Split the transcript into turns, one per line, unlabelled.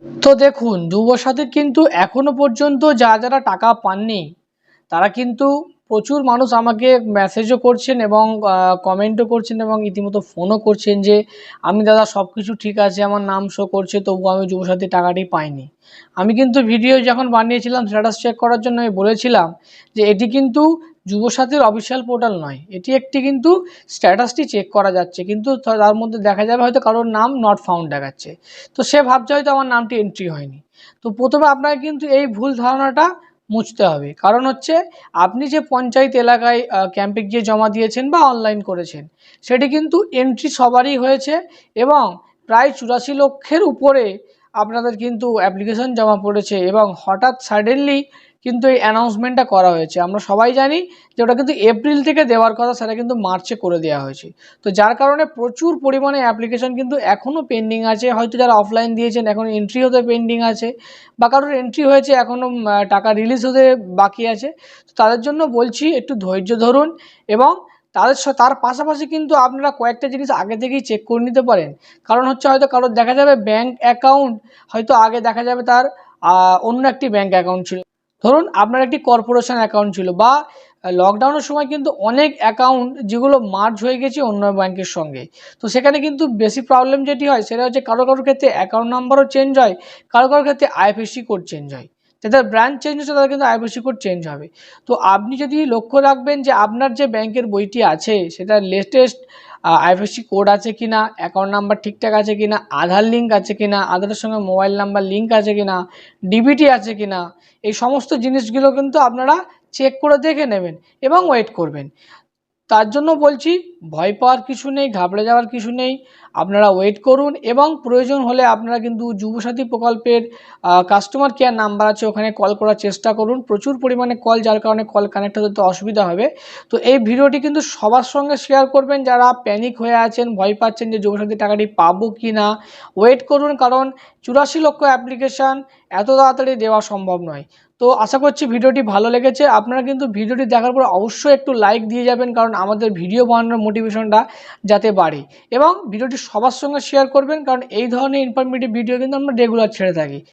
তো দেখুন, যুবসাথীর কিন্তু এখনো পর্যন্ত যারা টাকা পাননি তারা কিন্তু প্রচুর মানুষ আমাকে মেসেজও করছেন এবং কমেন্টও করছেন এবং ইতিমধ্যে ফোনও করছেন যে আমি দাদা সব কিছু ঠিক আছে, আমার নাম শো করছে, তবুও আমি যুবসাথী টাকাটি পাইনি। আমি কিন্তু ভিডিও যখন বানিয়েছিলাম স্ট্যাটাস চেক করার জন্য আমি বলেছিলাম যে এটি কিন্তু যুবসাথীর অফিসিয়াল পোর্টাল নয়, এটি একটি কিন্তু স্ট্যাটাসটি চেক করা যাচ্ছে, কিন্তু তার মধ্যে দেখা যাবে হয়তো কারোর নাম নট ফাউন্ড দেখাচ্ছে। তো সে ভাবছে হয়তো আমার নামটি এন্ট্রি হয়নি। তো প্রথমে আপনাকে কিন্তু এই ভুল ধারণাটা মুছতে হবে। কারণ হচ্ছে আপনি যে পঞ্চায়েত এলাকায় ক্যাম্পে গিয়ে জমা দিয়েছেন বা অনলাইন করেছেন, সেটি কিন্তু এন্ট্রি সবারই হয়েছে এবং প্রায় 84 লক্ষের উপরে আপনাদের কিন্তু অ্যাপ্লিকেশন জমা পড়েছে এবং হঠাৎ সাডেনলি কিন্তু এই অ্যানাউন্সমেন্টটা করা হয়েছে। আমরা সবাই জানি যে ওটা কিন্তু এপ্রিল থেকে দেওয়ার কথা, সেটা কিন্তু মার্চে করে দেওয়া হয়েছে। তো যার কারণে প্রচুর পরিমাণে অ্যাপ্লিকেশন কিন্তু এখনও পেন্ডিং আছে। হয়তো যারা অফলাইন দিয়েছেন এখনও এন্ট্রি হতে পেন্ডিং আছে, বা কারোর এন্ট্রি হয়েছে এখনও টাকা রিলিজ হতে বাকি আছে। তো তাদের জন্য বলছি একটু ধৈর্য ধরুন এবং তার পাশাপাশি কিন্তু আপনারা কয়েকটা জিনিস আগে থেকেই চেক করে নিতে পারেন। কারণ হচ্ছে হয়তো কারোর দেখা যাবে ব্যাঙ্ক অ্যাকাউন্ট হয়তো আগে দেখা যাবে তার অন্য একটি ব্যাঙ্ক অ্যাকাউন্ট ছিল। ধরুন আপনার একটি কর্পোরেশন অ্যাকাউন্ট ছিল, বা লকডাউনের সময় কিন্তু অনেক অ্যাকাউন্ট যেগুলো মার্জ হয়ে গেছে অন্য ব্যাংকের সঙ্গে। তো সেখানে কিন্তু বেশি প্রবলেম যেটি হয় সেটা হচ্ছে কারোর ক্ষেত্রে অ্যাকাউন্ট নাম্বারও চেঞ্জ হয়, কারোর ক্ষেত্রে আইএফএসসি কোড চেঞ্জ হয়। যাদের ব্রাঞ্চ চেঞ্জ হচ্ছে তাদের কিন্তু আইএফএসসি কোড চেঞ্জ হবে। তো আপনি যদি লক্ষ্য রাখবেন যে আপনার যে ব্যাংকের বইটি আছে সেটা লেটেস্ট আইএফএসসি কোড আছে কিনা, অ্যাকাউন্ট নাম্বার ঠিকঠাক আছে কিনা, আধার লিঙ্ক আছে কিনা, আধারের সঙ্গে মোবাইল নাম্বার লিঙ্ক আছে কিনা, ডিবিটি আছে কিনা, এই সমস্ত জিনিসগুলো কিন্তু আপনারা চেক করে দেখে নেবেন এবং ওয়েট করবেন। তার জন্য বলছি ভয় পাওয়ার কিছু নেই, ঘাবড়ে যাওয়ার কিছু নেই। আপনারা ওয়েট করুন এবং প্রয়োজন হলে আপনারা কিন্তু যুবসাথী প্রকল্পের কাস্টমার কেয়ার নাম্বার আছে, ওখানে কল করার চেষ্টা করুন। প্রচুর পরিমাণে কল, যার কারণে কল কানেক্ট হতে অসুবিধা হবে। তো এই ভিডিওটি কিন্তু সবার সঙ্গে শেয়ার করবেন যারা প্যানিক হয়ে আছেন, ভয় পাচ্ছেন যে যুবসাথী টাকাটি পাবো কি না। ওয়েট করুন, কারণ 84 লক্ষ অ্যাপ্লিকেশান এত তাড়াতাড়ি দেওয়া সম্ভব নয়। তো আশা করছি ভিডিওটি ভালো লেগেছে। আপনারা কিন্তু ভিডিওটি দেখার পর অবশ্যই একটু লাইক দিয়ে যাবেন, কারণ আমাদের ভিডিও বানানোর মোটিভেশনটা যাতে বাড়ে, এবং ভিডিওটি সবার সঙ্গে শেয়ার করবেন, কারণ এই ধরনের ইনফরমেটিভ ভিডিও কিন্তু আমরা রেগুলার ছেড়ে থাকি।